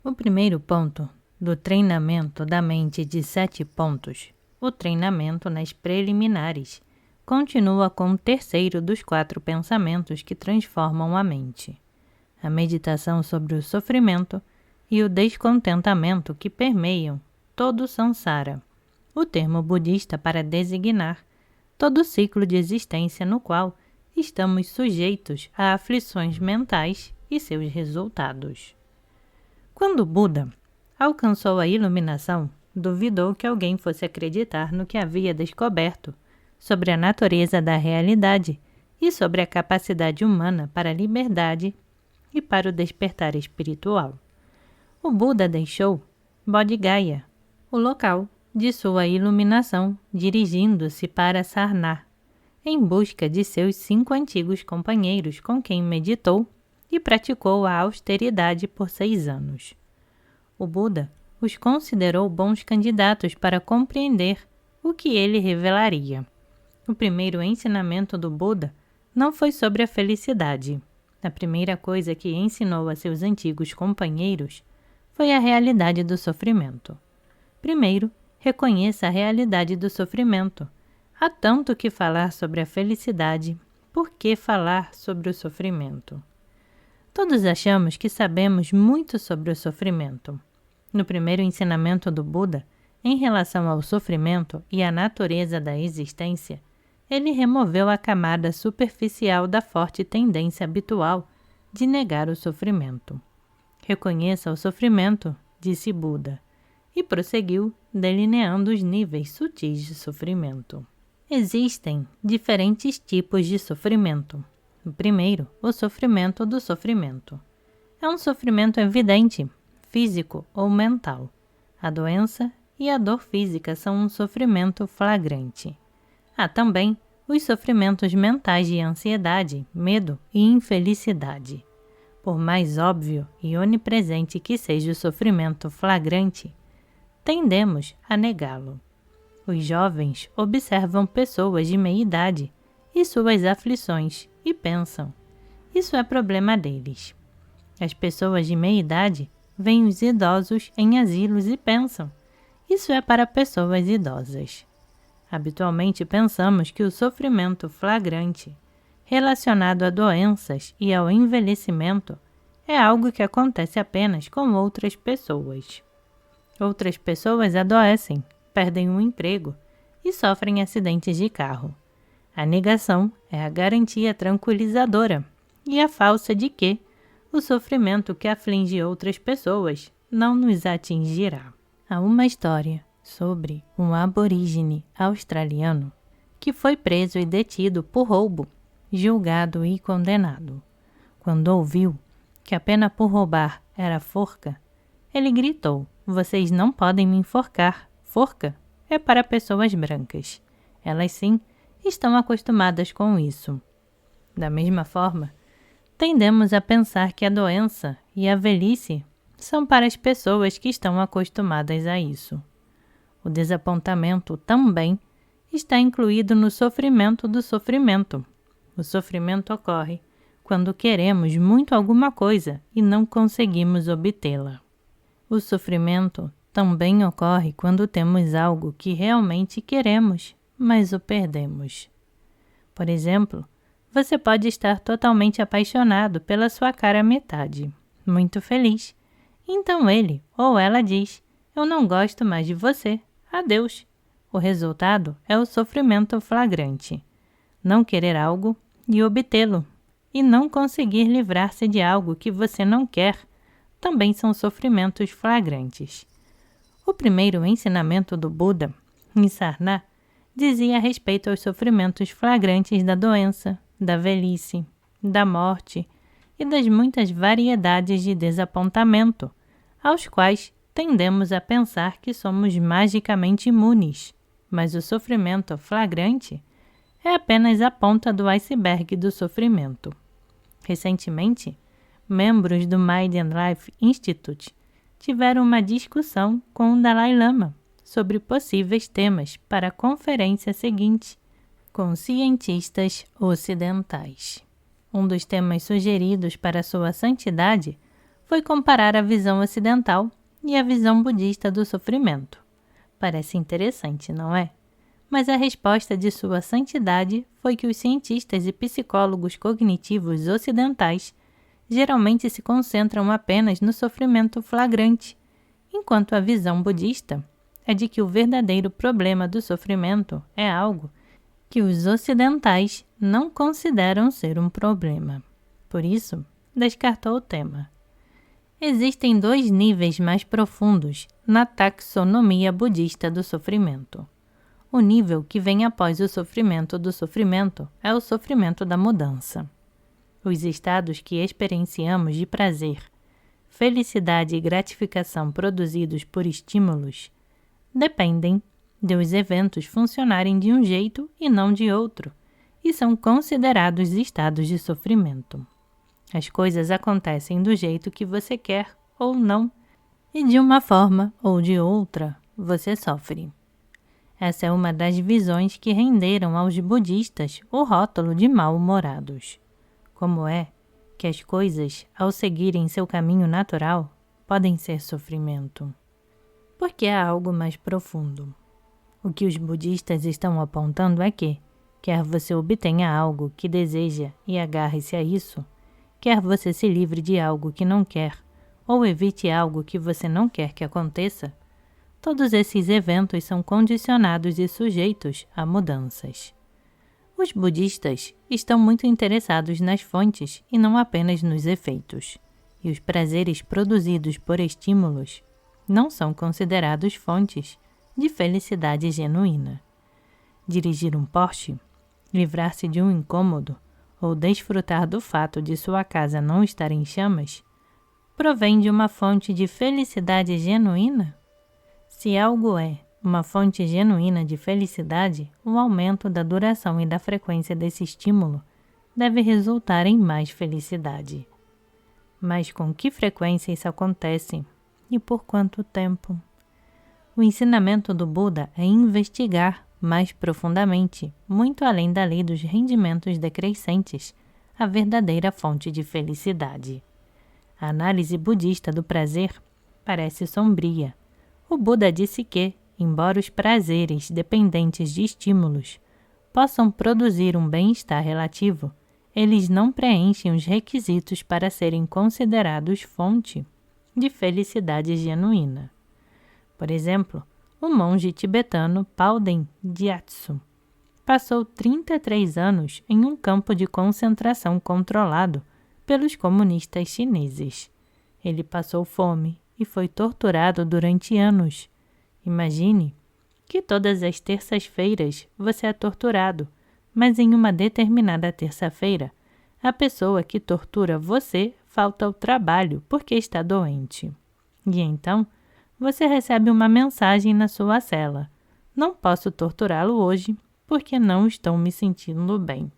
O primeiro ponto do treinamento da mente de 7 pontos, o treinamento nas preliminares, continua com o terceiro dos 4 pensamentos que transformam a mente, a meditação sobre o sofrimento e o descontentamento que permeiam todo o samsara, o termo budista para designar todo o ciclo de existência no qual estamos sujeitos a aflições mentais e seus resultados. Quando Buda alcançou a iluminação, duvidou que alguém fosse acreditar no que havia descoberto sobre a natureza da realidade e sobre a capacidade humana para a liberdade e para o despertar espiritual. O Buda deixou Bodh Gaya, o local de sua iluminação, dirigindo-se para Sarnath, em busca de seus 5 antigos companheiros com quem meditou e praticou a austeridade por 6 anos. O Buda os considerou bons candidatos para compreender o que ele revelaria. O primeiro ensinamento do Buda não foi sobre a felicidade. A primeira coisa que ensinou a seus antigos companheiros foi a realidade do sofrimento. Primeiro, reconheça a realidade do sofrimento. Há tanto que falar sobre a felicidade, por que falar sobre o sofrimento? Todos achamos que sabemos muito sobre o sofrimento. No primeiro ensinamento do Buda, em relação ao sofrimento e à natureza da existência, ele removeu a camada superficial da forte tendência habitual de negar o sofrimento. Reconheça o sofrimento, disse Buda, e prosseguiu delineando os níveis sutis de sofrimento. Existem diferentes tipos de sofrimento. O primeiro, o sofrimento do sofrimento. É um sofrimento evidente, físico ou mental. A doença e a dor física são um sofrimento flagrante. Há também os sofrimentos mentais de ansiedade, medo e infelicidade. Por mais óbvio e onipresente que seja o sofrimento flagrante, tendemos a negá-lo. Os jovens observam pessoas de meia idade e suas aflições e pensam, isso é problema deles. As pessoas de meia idade veem os idosos em asilos e pensam, isso é para pessoas idosas. Habitualmente pensamos que o sofrimento flagrante, relacionado a doenças e ao envelhecimento, é algo que acontece apenas com outras pessoas. Outras pessoas adoecem, perdem um emprego e sofrem acidentes de carro. A negação é a garantia tranquilizadora e a falsa de que o sofrimento que aflige outras pessoas não nos atingirá. Há uma história sobre um aborígene australiano que foi preso e detido por roubo, julgado e condenado. Quando ouviu que a pena por roubar era forca, ele gritou, vocês não podem me enforcar, forca é para pessoas brancas. Elas sim estão acostumadas com isso. Da mesma forma, tendemos a pensar que a doença e a velhice são para as pessoas que estão acostumadas a isso. O desapontamento também está incluído no sofrimento do sofrimento. O sofrimento ocorre quando queremos muito alguma coisa e não conseguimos obtê-la. O sofrimento também ocorre quando temos algo que realmente queremos, mas o perdemos. Por exemplo, você pode estar totalmente apaixonado pela sua cara metade, muito feliz. Então ele ou ela diz, eu não gosto mais de você, adeus. O resultado é o sofrimento flagrante. Não querer algo e obtê-lo, e não conseguir livrar-se de algo que você não quer, também são sofrimentos flagrantes. O primeiro ensinamento do Buda, em Sarnath, dizia a respeito aos sofrimentos flagrantes da doença, da velhice, da morte e das muitas variedades de desapontamento, aos quais tendemos a pensar que somos magicamente imunes, mas o sofrimento flagrante é apenas a ponta do iceberg do sofrimento. Recentemente, membros do Mind and Life Institute tiveram uma discussão com o Dalai Lama sobre possíveis temas para a conferência seguinte, com cientistas ocidentais. Um dos temas sugeridos para sua santidade foi comparar a visão ocidental e a visão budista do sofrimento. Parece interessante, não é? Mas a resposta de Sua Santidade foi que os cientistas e psicólogos cognitivos ocidentais geralmente se concentram apenas no sofrimento flagrante, enquanto a visão budista é de que o verdadeiro problema do sofrimento é algo que os ocidentais não consideram ser um problema. Por isso, descartou o tema. Existem 2 níveis mais profundos na taxonomia budista do sofrimento. O nível que vem após o sofrimento do sofrimento é o sofrimento da mudança. Os estados que experienciamos de prazer, felicidade e gratificação produzidos por estímulos dependem de os eventos funcionarem de um jeito e não de outro, e são considerados estados de sofrimento. As coisas acontecem do jeito que você quer ou não, e de uma forma ou de outra você sofre. Essa é uma das visões que renderam aos budistas o rótulo de mal-humorados. Como é que as coisas, ao seguirem seu caminho natural, podem ser sofrimento? Porque há algo mais profundo. O que os budistas estão apontando é que, quer você obtenha algo que deseja e agarre-se a isso, quer você se livre de algo que não quer, ou evite algo que você não quer que aconteça, todos esses eventos são condicionados e sujeitos a mudanças. Os budistas estão muito interessados nas fontes e não apenas nos efeitos, e os prazeres produzidos por estímulos não são considerados fontes de felicidade genuína. Dirigir um Porsche, livrar-se de um incômodo ou desfrutar do fato de sua casa não estar em chamas, provém de uma fonte de felicidade genuína? Se algo é uma fonte genuína de felicidade, o aumento da duração e da frequência desse estímulo deve resultar em mais felicidade. Mas com que frequência isso acontece? E por quanto tempo? O ensinamento do Buda é investigar mais profundamente, muito além da lei dos rendimentos decrescentes, a verdadeira fonte de felicidade. A análise budista do prazer parece sombria. O Buda disse que, embora os prazeres dependentes de estímulos possam produzir um bem-estar relativo, eles não preenchem os requisitos para serem considerados fonte de felicidade genuína. Por exemplo, o monge tibetano Palden Gyatso passou 33 anos em um campo de concentração controlado pelos comunistas chineses. Ele passou fome e foi torturado durante anos. Imagine que todas as terças-feiras você é torturado, mas em uma determinada terça-feira, a pessoa que tortura você falta ao trabalho porque está doente. E então, você recebe uma mensagem na sua cela: não posso torturá-lo hoje porque não estou me sentindo bem.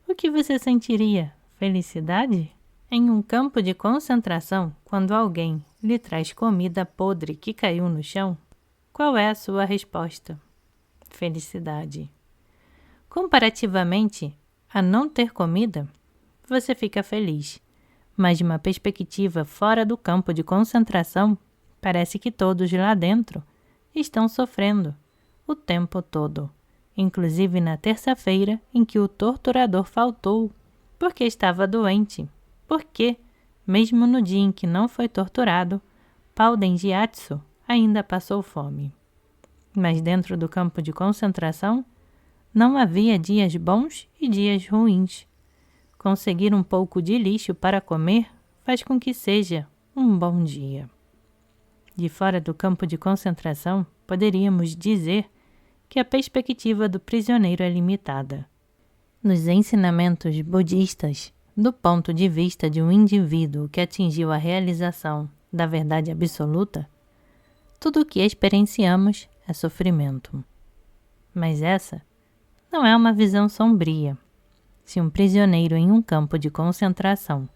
O que você sentiria? Felicidade? Em um campo de concentração, quando alguém lhe traz comida podre que caiu no chão, qual é a sua resposta? Felicidade. Comparativamente a não ter comida, você fica feliz. Mas de uma perspectiva fora do campo de concentração, parece que todos lá dentro estão sofrendo o tempo todo, inclusive na terça-feira em que o torturador faltou porque estava doente, porque, mesmo no dia em que não foi torturado, Palden Gyatso ainda passou fome. Mas dentro do campo de concentração, não havia dias bons e dias ruins. Conseguir um pouco de lixo para comer faz com que seja um bom dia. De fora do campo de concentração, poderíamos dizer que a perspectiva do prisioneiro é limitada. Nos ensinamentos budistas, do ponto de vista de um indivíduo que atingiu a realização da verdade absoluta, tudo o que experienciamos é sofrimento. Mas essa não é uma visão sombria. Se um prisioneiro em um campo de concentração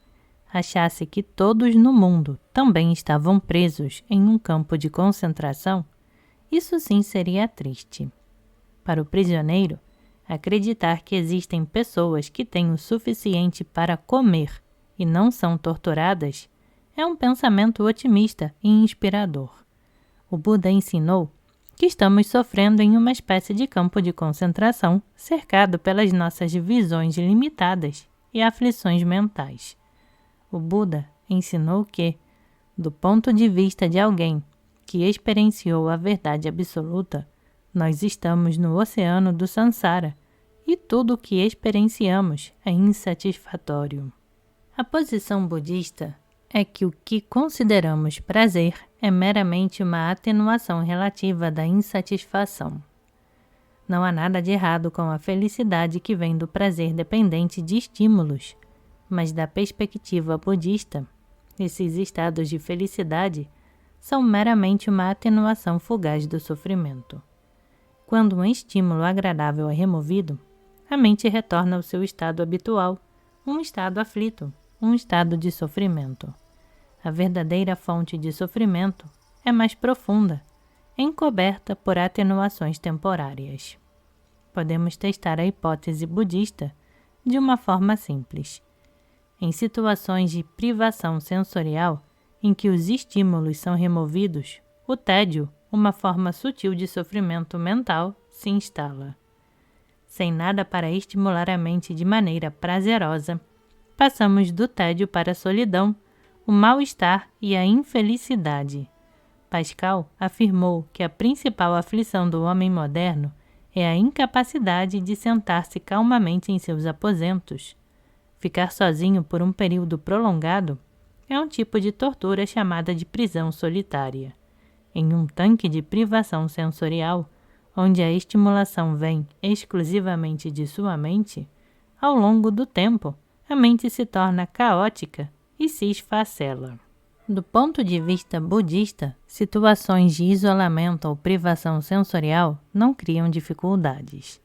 achasse que todos no mundo também estavam presos em um campo de concentração, isso sim seria triste. Para o prisioneiro, acreditar que existem pessoas que têm o suficiente para comer e não são torturadas é um pensamento otimista e inspirador. O Buda ensinou que estamos sofrendo em uma espécie de campo de concentração cercado pelas nossas visões limitadas e aflições mentais. O Buda ensinou que, do ponto de vista de alguém que experienciou a verdade absoluta, nós estamos no oceano do Sansara e tudo o que experienciamos é insatisfatório. A posição budista é que o que consideramos prazer é meramente uma atenuação relativa da insatisfação. Não há nada de errado com a felicidade que vem do prazer dependente de estímulos, mas da perspectiva budista, esses estados de felicidade são meramente uma atenuação fugaz do sofrimento. Quando um estímulo agradável é removido, a mente retorna ao seu estado habitual, um estado aflito, um estado de sofrimento. A verdadeira fonte de sofrimento é mais profunda, encoberta por atenuações temporárias. Podemos testar a hipótese budista de uma forma simples. Em situações de privação sensorial, em que os estímulos são removidos, o tédio, uma forma sutil de sofrimento mental, se instala. Sem nada para estimular a mente de maneira prazerosa, passamos do tédio para a solidão, o mal-estar e a infelicidade. Pascal afirmou que a principal aflição do homem moderno é a incapacidade de sentar-se calmamente em seus aposentos. Ficar sozinho por um período prolongado é um tipo de tortura chamada de prisão solitária. Em um tanque de privação sensorial, onde a estimulação vem exclusivamente de sua mente, ao longo do tempo, a mente se torna caótica e se esfacela. Do ponto de vista budista, situações de isolamento ou privação sensorial não criam dificuldades.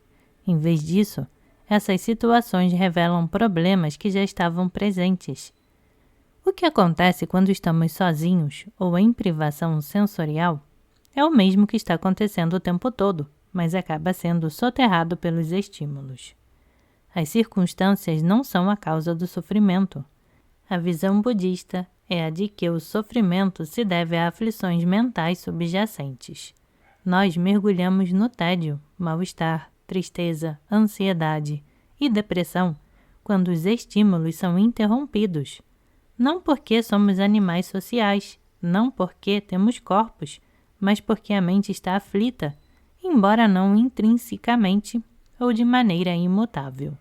Em vez disso, essas situações revelam problemas que já estavam presentes. O que acontece quando estamos sozinhos ou em privação sensorial é o mesmo que está acontecendo o tempo todo, mas acaba sendo soterrado pelos estímulos. As circunstâncias não são a causa do sofrimento. A visão budista é a de que o sofrimento se deve a aflições mentais subjacentes. Nós mergulhamos no tédio, mal-estar, tristeza, ansiedade e depressão quando os estímulos são interrompidos. Não porque somos animais sociais, não porque temos corpos, mas porque a mente está aflita, embora não intrinsecamente ou de maneira imutável.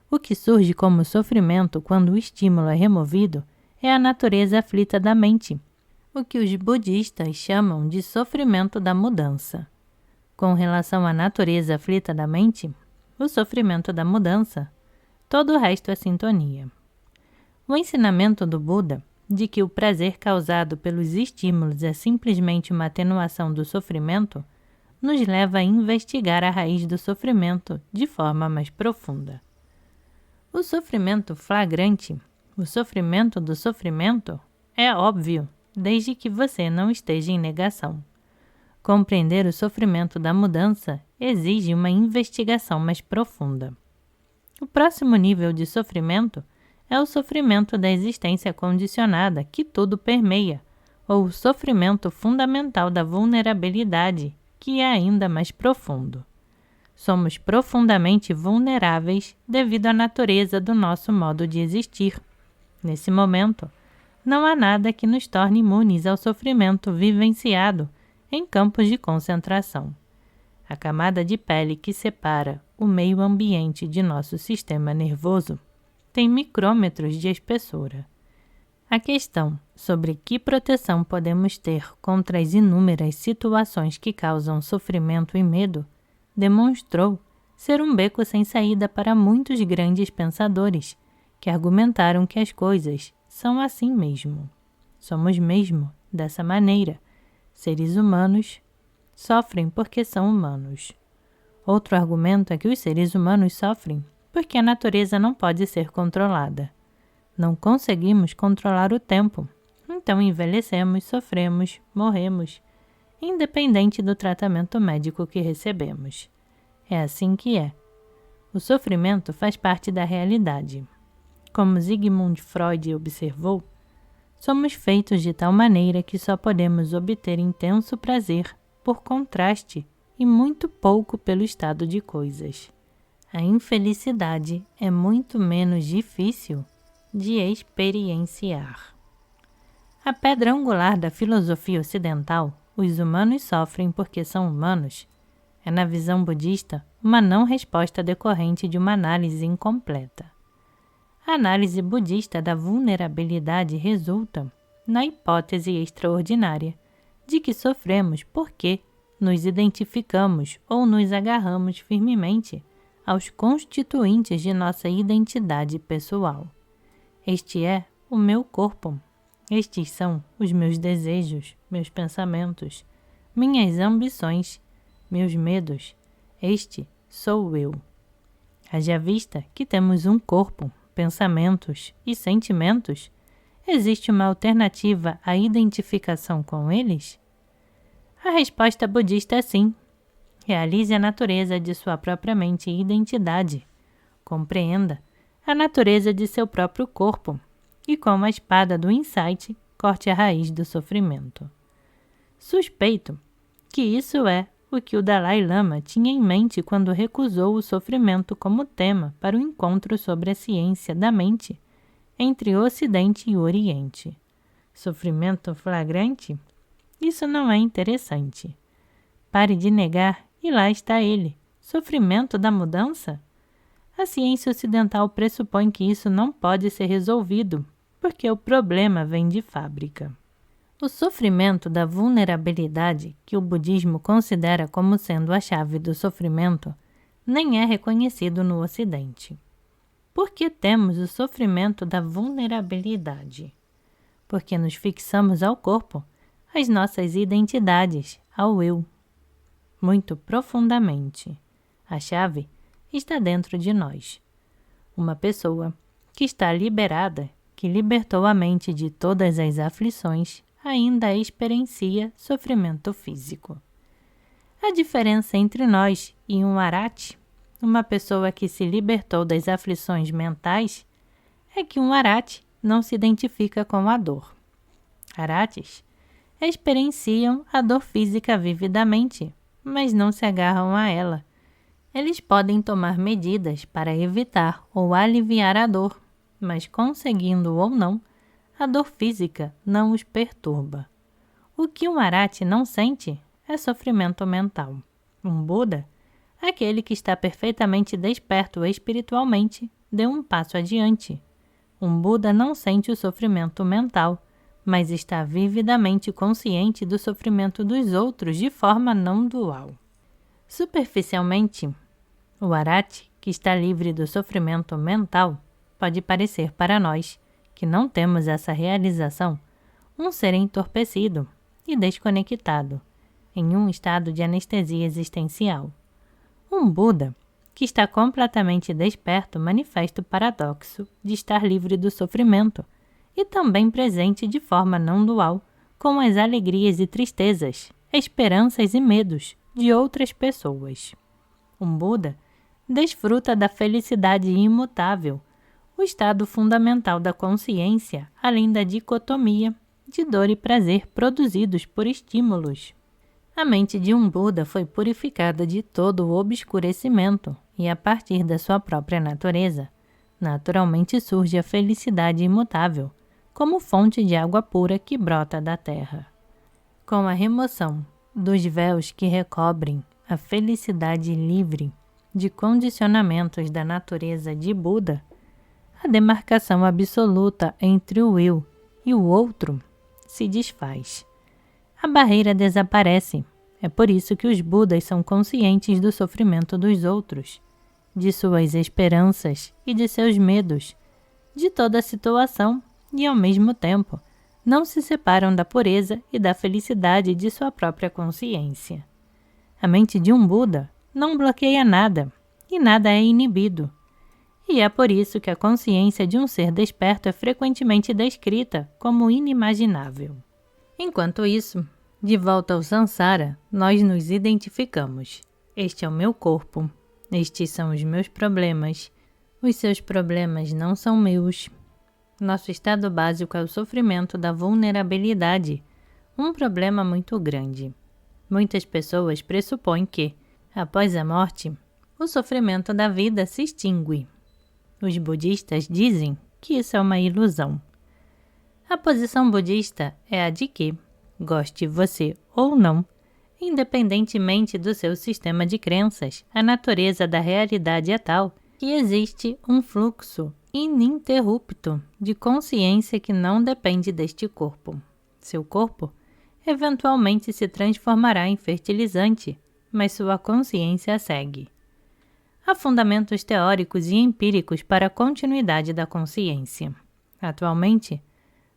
O que surge como sofrimento quando o estímulo é removido é a natureza aflita da mente, o que os budistas chamam de sofrimento da mudança. Com relação à natureza aflita da mente, o sofrimento da mudança, todo o resto é sintonia. O ensinamento do Buda de que o prazer causado pelos estímulos é simplesmente uma atenuação do sofrimento nos leva a investigar a raiz do sofrimento de forma mais profunda. O sofrimento flagrante, o sofrimento do sofrimento, é óbvio, desde que você não esteja em negação. Compreender o sofrimento da mudança exige uma investigação mais profunda. O próximo nível de sofrimento é o sofrimento da existência condicionada que tudo permeia, ou o sofrimento fundamental da vulnerabilidade, que é ainda mais profundo. Somos profundamente vulneráveis devido à natureza do nosso modo de existir. Nesse momento, não há nada que nos torne imunes ao sofrimento vivenciado em campos de concentração. A camada de pele que separa o meio ambiente de nosso sistema nervoso tem micrômetros de espessura. A questão sobre que proteção podemos ter contra as inúmeras situações que causam sofrimento e medo demonstrou ser um beco sem saída para muitos grandes pensadores que argumentaram que as coisas são assim mesmo. Somos mesmo dessa maneira. Seres humanos sofrem porque são humanos. Outro argumento é que os seres humanos sofrem porque a natureza não pode ser controlada. Não conseguimos controlar o tempo, então envelhecemos, sofremos, morremos, independente do tratamento médico que recebemos. É assim que é. O sofrimento faz parte da realidade. Como Sigmund Freud observou, somos feitos de tal maneira que só podemos obter intenso prazer por contraste e muito pouco pelo estado de coisas. A infelicidade é muito menos difícil de experienciar. A pedra angular da filosofia ocidental, os humanos sofrem porque são humanos, é na visão budista uma não resposta decorrente de uma análise incompleta. A análise budista da vulnerabilidade resulta na hipótese extraordinária de que sofremos porque nos identificamos ou nos agarramos firmemente aos constituintes de nossa identidade pessoal. Este é o meu corpo. Estes são os meus desejos, meus pensamentos, minhas ambições, meus medos. Este sou eu. Haja vista que temos um corpo, pensamentos e sentimentos, existe uma alternativa à identificação com eles? A resposta budista é sim. Realize a natureza de sua própria mente e identidade. Compreenda a natureza de seu próprio corpo e, com a espada do insight, corte a raiz do sofrimento. Suspeito que isso é o que o Dalai Lama tinha em mente quando recusou o sofrimento como tema para o encontro sobre a ciência da mente entre o Ocidente e o Oriente. Sofrimento flagrante? Isso não é interessante. Pare de negar e lá está ele. Sofrimento da mudança? A ciência ocidental pressupõe que isso não pode ser resolvido, porque o problema vem de fábrica. O sofrimento da vulnerabilidade, que o budismo considera como sendo a chave do sofrimento, nem é reconhecido no Ocidente. Por que temos o sofrimento da vulnerabilidade? Porque nos fixamos ao corpo, às nossas identidades, ao eu. Muito profundamente. A chave está dentro de nós. Uma pessoa que está liberada, que libertou a mente de todas as aflições, ainda experiencia sofrimento físico. A diferença entre nós e um arhat, uma pessoa que se libertou das aflições mentais, é que um arhat não se identifica com a dor. Arhates experienciam a dor física vividamente, mas não se agarram a ela. Eles podem tomar medidas para evitar ou aliviar a dor, mas conseguindo ou não, a dor física não os perturba. O que um arhat não sente é sofrimento mental. Um Buda, aquele que está perfeitamente desperto espiritualmente, deu um passo adiante. Um Buda não sente o sofrimento mental, mas está vividamente consciente do sofrimento dos outros de forma não dual. Superficialmente, o arhat, que está livre do sofrimento mental, pode parecer para nós, que não temos essa realização, um ser entorpecido e desconectado, em um estado de anestesia existencial. Um Buda, que está completamente desperto, manifesta o paradoxo de estar livre do sofrimento e também presente de forma não dual com as alegrias e tristezas, esperanças e medos de outras pessoas. Um Buda desfruta da felicidade imutável, o estado fundamental da consciência, além da dicotomia de dor e prazer produzidos por estímulos. A mente de um Buda foi purificada de todo o obscurecimento e, a partir da sua própria natureza, naturalmente surge a felicidade imutável, como fonte de água pura que brota da terra. Com a remoção dos véus que recobrem a felicidade livre de condicionamentos da natureza de Buda, a demarcação absoluta entre o eu e o outro se desfaz. A barreira desaparece. É por isso que os Budas são conscientes do sofrimento dos outros, de suas esperanças e de seus medos, de toda a situação e, ao mesmo tempo, não se separam da pureza e da felicidade de sua própria consciência. A mente de um Buda não bloqueia nada e nada é inibido. E é por isso que a consciência de um ser desperto é frequentemente descrita como inimaginável. Enquanto isso, de volta ao Sansara, nós nos identificamos. Este é o meu corpo, estes são os meus problemas, os seus problemas não são meus. Nosso estado básico é o sofrimento da vulnerabilidade, um problema muito grande. Muitas pessoas pressupõem que, após a morte, o sofrimento da vida se extingue. Os budistas dizem que isso é uma ilusão. A posição budista é a de que, goste você ou não, independentemente do seu sistema de crenças, a natureza da realidade é tal que existe um fluxo ininterrupto de consciência que não depende deste corpo. Seu corpo eventualmente se transformará em fertilizante, mas sua consciência segue. Há fundamentos teóricos e empíricos para a continuidade da consciência. Atualmente,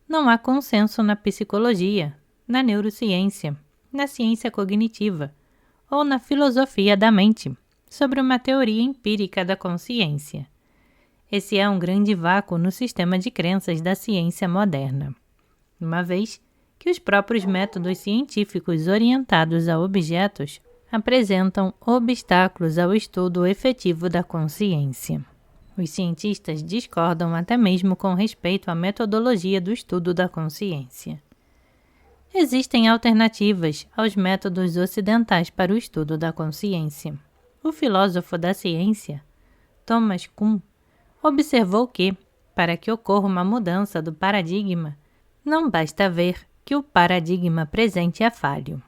não há consenso na psicologia, na neurociência, na ciência cognitiva ou na filosofia da mente sobre uma teoria empírica da consciência. Esse é um grande vácuo no sistema de crenças da ciência moderna, uma vez que os próprios métodos científicos orientados a objetos apresentam obstáculos ao estudo efetivo da consciência. Os cientistas discordam até mesmo com respeito à metodologia do estudo da consciência. Existem alternativas aos métodos ocidentais para o estudo da consciência. O filósofo da ciência, Thomas Kuhn, observou que, para que ocorra uma mudança do paradigma, não basta ver que o paradigma presente é falho.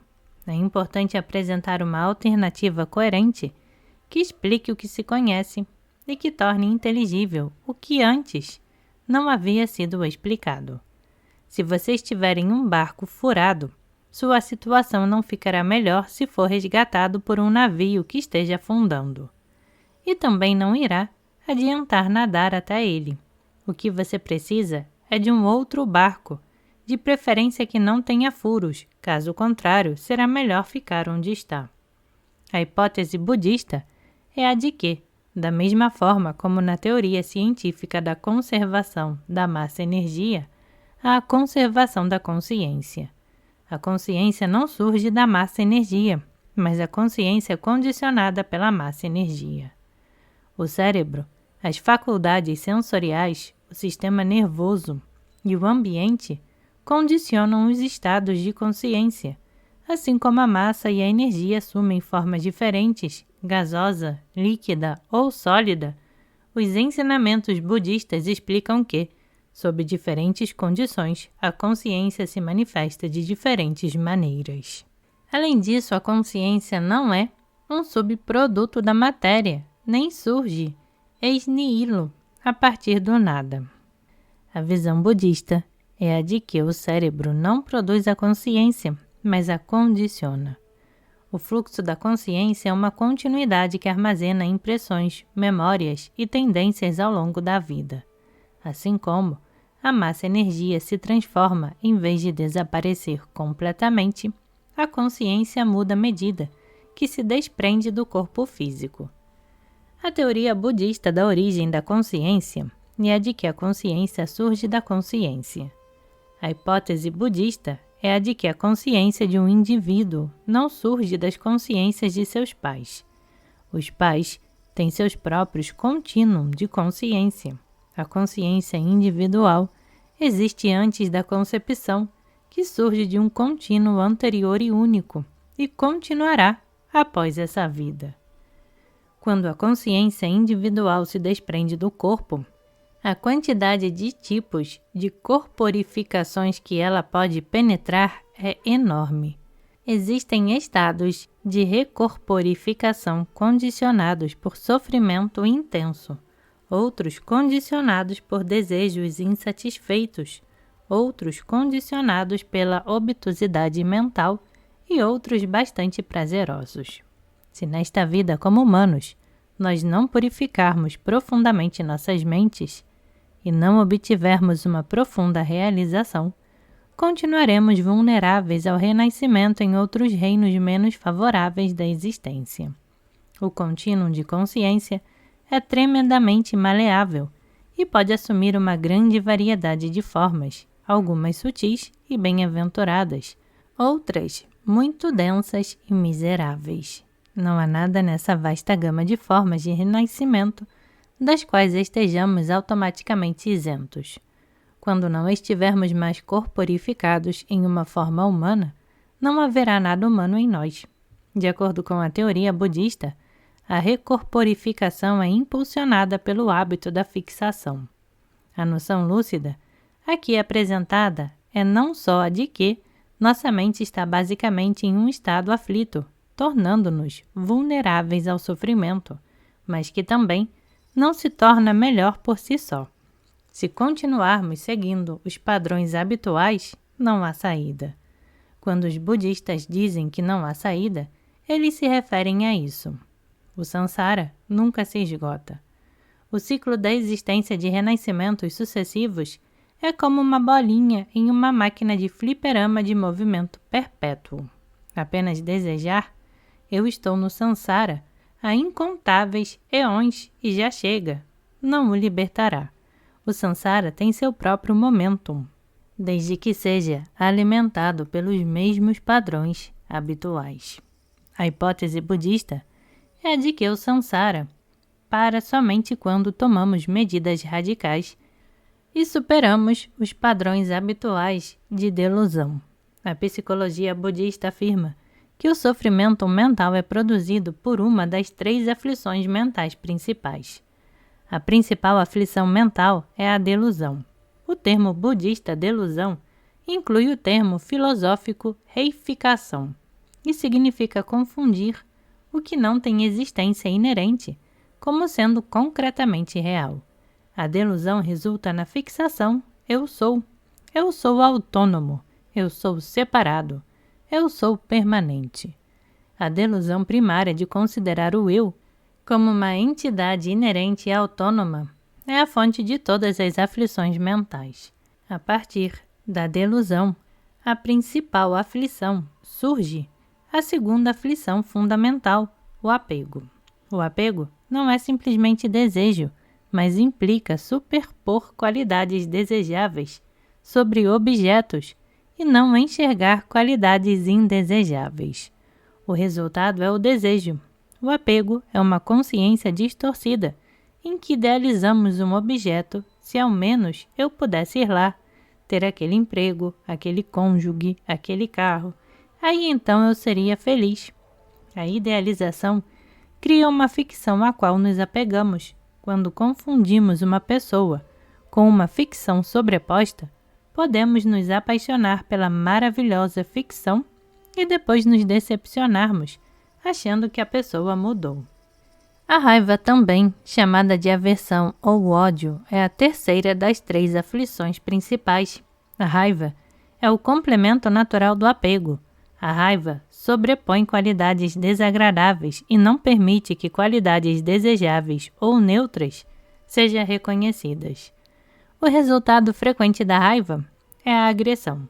É importante apresentar uma alternativa coerente que explique o que se conhece e que torne inteligível o que antes não havia sido explicado. Se você estiver em um barco furado, sua situação não ficará melhor se for resgatado por um navio que esteja afundando. E também não irá adiantar nadar até ele. O que você precisa é de um outro barco, de preferência que não tenha furos, caso contrário, será melhor ficar onde está. A hipótese budista é a de que, da mesma forma como na teoria científica da conservação da massa-energia, há a conservação da consciência. A consciência não surge da massa-energia, mas a consciência é condicionada pela massa-energia. O cérebro, as faculdades sensoriais, o sistema nervoso e o ambiente condicionam os estados de consciência, assim como a massa e a energia assumem formas diferentes, gasosa, líquida ou sólida. Os ensinamentos budistas explicam que, sob diferentes condições, a consciência se manifesta de diferentes maneiras. Além disso, a consciência não é um subproduto da matéria, nem surge ex nihilo, a partir do nada. A visão budista é a de que o cérebro não produz a consciência, mas a condiciona. O fluxo da consciência é uma continuidade que armazena impressões, memórias e tendências ao longo da vida. Assim como a massa-energia se transforma em vez de desaparecer completamente, a consciência muda à medida que se desprende do corpo físico. A teoria budista da origem da consciência é a de que a consciência surge da consciência. A hipótese budista é a de que a consciência de um indivíduo não surge das consciências de seus pais. Os pais têm seus próprios contínuos de consciência. A consciência individual existe antes da concepção, que surge de um contínuo anterior e único, e continuará após essa vida. Quando a consciência individual se desprende do corpo, a quantidade de tipos de corporificações que ela pode penetrar é enorme. Existem estados de recorporificação condicionados por sofrimento intenso, outros condicionados por desejos insatisfeitos, outros condicionados pela obtusidade mental e outros bastante prazerosos. Se nesta vida como humanos nós não purificarmos profundamente nossas mentes e não obtivermos uma profunda realização, continuaremos vulneráveis ao renascimento em outros reinos menos favoráveis da existência. O contínuo de consciência é tremendamente maleável e pode assumir uma grande variedade de formas, algumas sutis e bem-aventuradas, outras muito densas e miseráveis. Não há nada nessa vasta gama de formas de renascimento das quais estejamos automaticamente isentos. Quando não estivermos mais corporificados em uma forma humana, não haverá nada humano em nós. De acordo com a teoria budista, a recorporificação é impulsionada pelo hábito da fixação. A noção lúcida, aqui apresentada, é não só a de que nossa mente está basicamente em um estado aflito, tornando-nos vulneráveis ao sofrimento, mas que também não se torna melhor por si só. Se continuarmos seguindo os padrões habituais, não há saída. Quando os budistas dizem que não há saída, eles se referem a isso. O samsara nunca se esgota. O ciclo da existência de renascimentos sucessivos é como uma bolinha em uma máquina de fliperama de movimento perpétuo. Apenas desejar, eu estou no samsara há incontáveis eões e já chega, não o libertará. O samsara tem seu próprio momentum, desde que seja alimentado pelos mesmos padrões habituais. A hipótese budista é a de que o samsara para somente quando tomamos medidas radicais e superamos os padrões habituais de delusão. A psicologia budista afirma que o sofrimento mental é produzido por uma das 3 aflições mentais principais. A principal aflição mental é a delusão. O termo budista delusão inclui o termo filosófico reificação e significa confundir o que não tem existência inerente como sendo concretamente real. A delusão resulta na fixação eu sou autônomo, eu sou separado, eu sou permanente. A delusão primária de considerar o eu como uma entidade inerente e autônoma é a fonte de todas as aflições mentais. A partir da delusão, a principal aflição surge a segunda aflição fundamental, o apego. O apego não é simplesmente desejo, mas implica superpor qualidades desejáveis sobre objetos e não enxergar qualidades indesejáveis. O resultado é o desejo. O apego é uma consciência distorcida, em que idealizamos um objeto se ao menos eu pudesse ir lá, ter aquele emprego, aquele cônjuge, aquele carro. Aí então eu seria feliz. A idealização cria uma ficção à qual nos apegamos. Quando confundimos uma pessoa com uma ficção sobreposta, podemos nos apaixonar pela maravilhosa ficção e depois nos decepcionarmos, achando que a pessoa mudou. A raiva também, chamada de aversão ou ódio, é a terceira das 3 aflições principais. A raiva é o complemento natural do apego. A raiva sobrepõe qualidades desagradáveis e não permite que qualidades desejáveis ou neutras sejam reconhecidas. O resultado frequente da raiva é a agressão.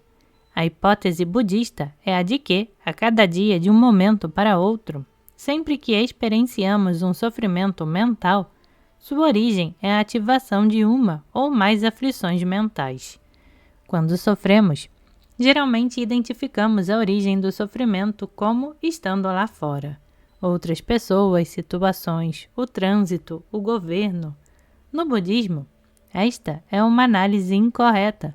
A hipótese budista é a de que, a cada dia de um momento para outro, sempre que experienciamos um sofrimento mental, sua origem é a ativação de uma ou mais aflições mentais. Quando sofremos, geralmente identificamos a origem do sofrimento como estando lá fora. Outras pessoas, situações, o trânsito, o governo. No budismo, esta é uma análise incorreta,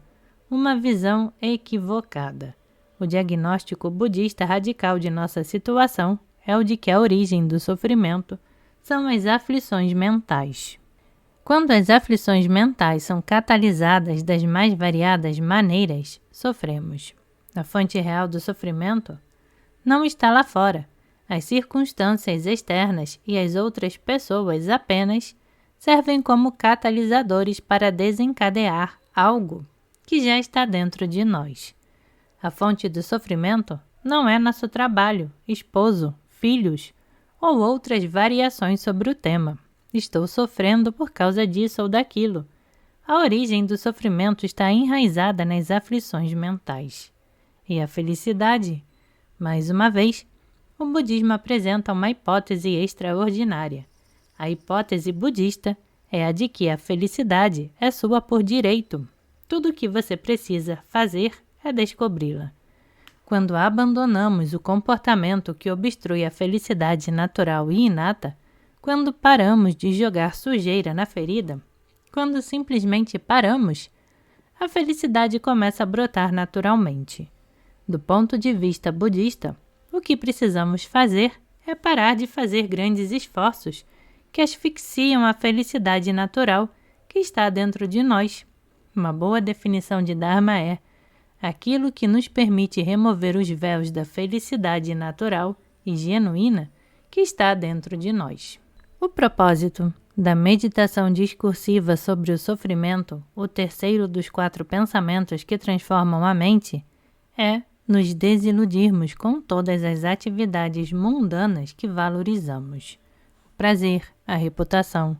uma visão equivocada. O diagnóstico budista radical de nossa situação é o de que a origem do sofrimento são as aflições mentais. Quando as aflições mentais são catalisadas das mais variadas maneiras, sofremos. A fonte real do sofrimento não está lá fora. As circunstâncias externas e as outras pessoas apenas servem como catalisadores para desencadear algo que já está dentro de nós. A fonte do sofrimento não é nosso trabalho, esposo, filhos ou outras variações sobre o tema. Estou sofrendo por causa disso ou daquilo. A origem do sofrimento está enraizada nas aflições mentais. E a felicidade? Mais uma vez, o budismo apresenta uma hipótese extraordinária. A hipótese budista é a de que a felicidade é sua por direito. Tudo o que você precisa fazer é descobri-la. Quando abandonamos o comportamento que obstrui a felicidade natural e inata, quando paramos de jogar sujeira na ferida, quando simplesmente paramos, a felicidade começa a brotar naturalmente. Do ponto de vista budista, o que precisamos fazer é parar de fazer grandes esforços que asfixiam a felicidade natural que está dentro de nós. Uma boa definição de Dharma é aquilo que nos permite remover os véus da felicidade natural e genuína que está dentro de nós. O propósito da meditação discursiva sobre o sofrimento, o terceiro dos 4 pensamentos que transformam a mente, é nos desiludirmos com todas as atividades mundanas que valorizamos. O prazer, a reputação,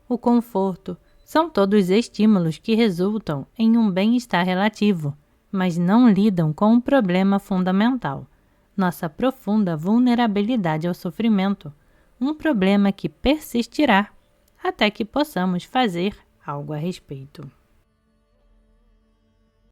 o conforto, são todos estímulos que resultam em um bem-estar relativo, mas não lidam com o problema fundamental, nossa profunda vulnerabilidade ao sofrimento, um problema que persistirá até que possamos fazer algo a respeito.